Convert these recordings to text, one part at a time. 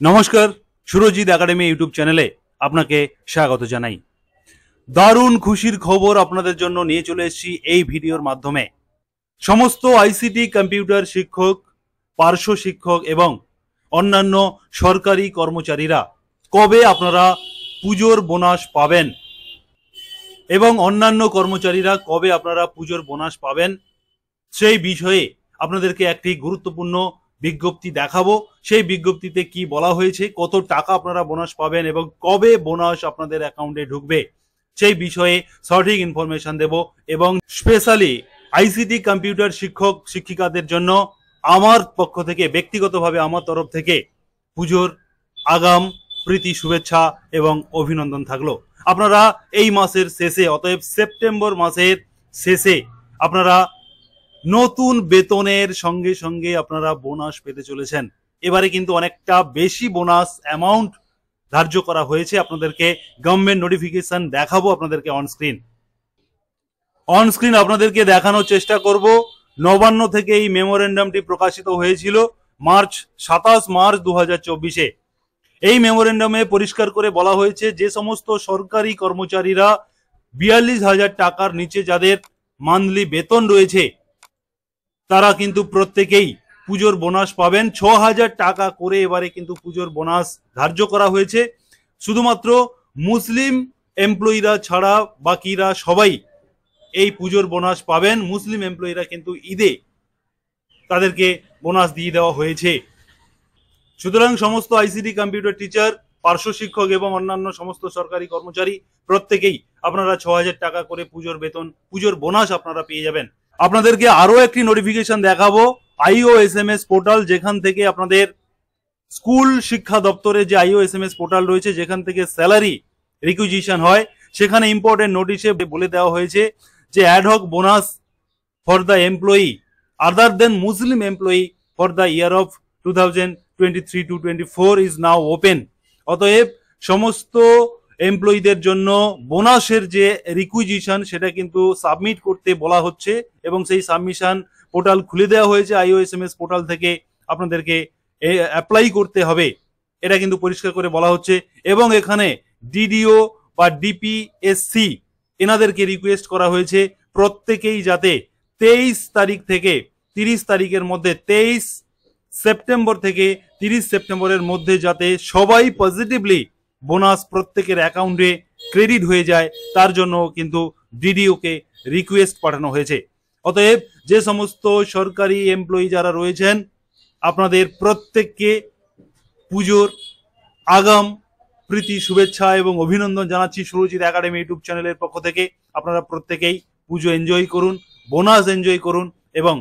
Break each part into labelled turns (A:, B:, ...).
A: নমস্কার, Surajit academy YouTube চ্যানেলে আপনাকে স্বাগত জানাই। দারুণ খুশির খবর আপনাদের জন্য নিয়ে চলে এসেছি এই ভিডিওর মাধ্যমে। সমস্ত আইসিটি কম্পিউটার শিক্ষক, পার্শ্ব শিক্ষক এবং অন্যান্য সরকারি কর্মচারীরা কবে আপনারা পুজোর বোনাস পাবেন এবং অন্যান্য কর্মচারীরা কবে আপনারা পুজোর বোনাস পাবেন সেই বিষয়ে আপনাদেরকে একটি গুরুত্বপূর্ণ বিজ্ঞপ্তি দেখাবো। সেই বিজ্ঞপ্তিতে কি বলা হয়েছে, কত টাকা আপনারা বোনাস পাবেন এবং কবে বোনাস আপনাদের অ্যাকাউন্টে ঢুকবে সেই বিষয়ে সঠিক ইনফরমেশন দেব। এবং স্পেশালি আইসিটি কম্পিউটার শিক্ষক শিক্ষিকাদের জন্য আমার পক্ষ থেকে, ব্যক্তিগতভাবে আমার তরফ থেকে পুজোর আগাম প্রীতি শুভেচ্ছা এবং অভিনন্দন থাকলো। আপনারা এই মাসের শেষে, অতএব সেপ্টেম্বর মাসের শেষে আপনারা নতুন বেতনের সঙ্গে সঙ্গে আপনারা বোনাস পেতে চলেছেন। এবারে কিন্তু অনেকটা বেশি বোনাস অ্যামাউন্ট ধার্য করা হয়েছে। আপনাদেরকে গভর্নমেন্ট নোটিফিকেশন দেখাবো আপনাদেরকে অনস্ক্রিন আপনাদেরকে দেখানোর চেষ্টা করব। নবান্ন থেকে এই মেমোরেন্ডামটি প্রকাশিত হয়েছিল 27 মার্চ 2024-এ। এই মেমোরেন্ডামে পরিষ্কার করে বলা হয়েছে যে সমস্ত সরকারি কর্মচারীরা 42,000 টাকার নিচে যাদের মান্থলি বেতন রয়েছে তারা কিন্তু প্রত্যেকেই পুজোর বোনাস পাবেন। 6,000 টাকা করে এবারে কিন্তু পুজোর বোনাস ধার্য করা হয়েছে। শুধুমাত্র মুসলিম এমপ্লয়িরা ছাড়া বাকিরা সবাই এই পুজোর বোনাস পাবেন। মুসলিম এমপ্লয়িরা কিন্তু ঈদে তাদেরকে বোনাস দিয়ে দেওয়া হয়েছে। সুতরাং সমস্ত আইসিটি কম্পিউটার টিচার, পার্শ্ব শিক্ষক এবং অন্যান্য সমস্ত সরকারি কর্মচারী প্রত্যেকেই আপনারা 6,000 টাকা করে পুজোর বোনাস আপনারা পেয়ে যাবেন। আপনাদেরকে আরো একটি নোটিফিকেশন দেখাবো, IOSMS পোর্টাল, যেখান থেকে আপনাদের স্কুল শিক্ষা দপ্তরে যে IOSMS পোর্টাল রয়েছে, যেখান থেকে স্যালারি রিকুইজিশন হয়, সেখানে ইম্পর্টেন্ট নোটিশে বলে দেওয়া হয়েছে যে ad hoc bonus for the employee other than Muslim employee for the year of 2023-24 is now open. অতএব সমস্ত এমপ্লয়ীদের জন্য বোনাসের যে রিকুইজিশন সেটা কিন্তু সাবমিট করতে বলা হচ্ছে এবং সেই সাবমিশন পোর্টাল খুলে দেওয়া হয়েছে IOSMS পোর্টাল থেকে। আপনাদেরকে অ্যাপ্লাই করতে হবে, এটা কিন্তু পরিষ্কার করে বলা হচ্ছে। এবং এখানে DDO বা DPSC এনাদেরকে রিকোয়েস্ট করা হয়েছে প্রত্যেকেই যাতে 23 তারিখ থেকে 30 তারিখের মধ্যে, 23 সেপ্টেম্বর থেকে 30 সেপ্টেম্বরের মধ্যে যাতে সবাই পজিটিভলি বোনাস প্রত্যেকের অ্যাকাউন্টে ক্রেডিট হয়ে যায়, তার জন্য কিন্তু DDO-কে রিকোয়েস্ট পাঠানো হয়েছে। অতএব যে সমস্ত সরকারি এমপ্লয়ি যারা রয়েছেন আপনাদের প্রত্যেককে পুজোর আগাম প্রীতি শুভেচ্ছা এবং অভিনন্দন জানাচ্ছি সুরজিৎ একাডেমি ইউটিউব চ্যানেলের পক্ষ থেকে। আপনারা প্রত্যেকেই পুজো এনজয় করুন, বোনাস এনজয় করুন এবং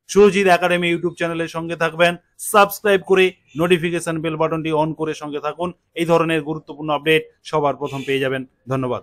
A: সুরজিৎ একাডেমি ইউটিউব চ্যানেলের সঙ্গে থাকবেন। সাবস্ক্রাইব করে নোটিফিকেশন বেল বাটনটি অন করে সঙ্গে থাকুন। এই ধরনের গুরুত্বপূর্ণ আপডেট সবার প্রথম পেয়ে যাবেন। ধন্যবাদ।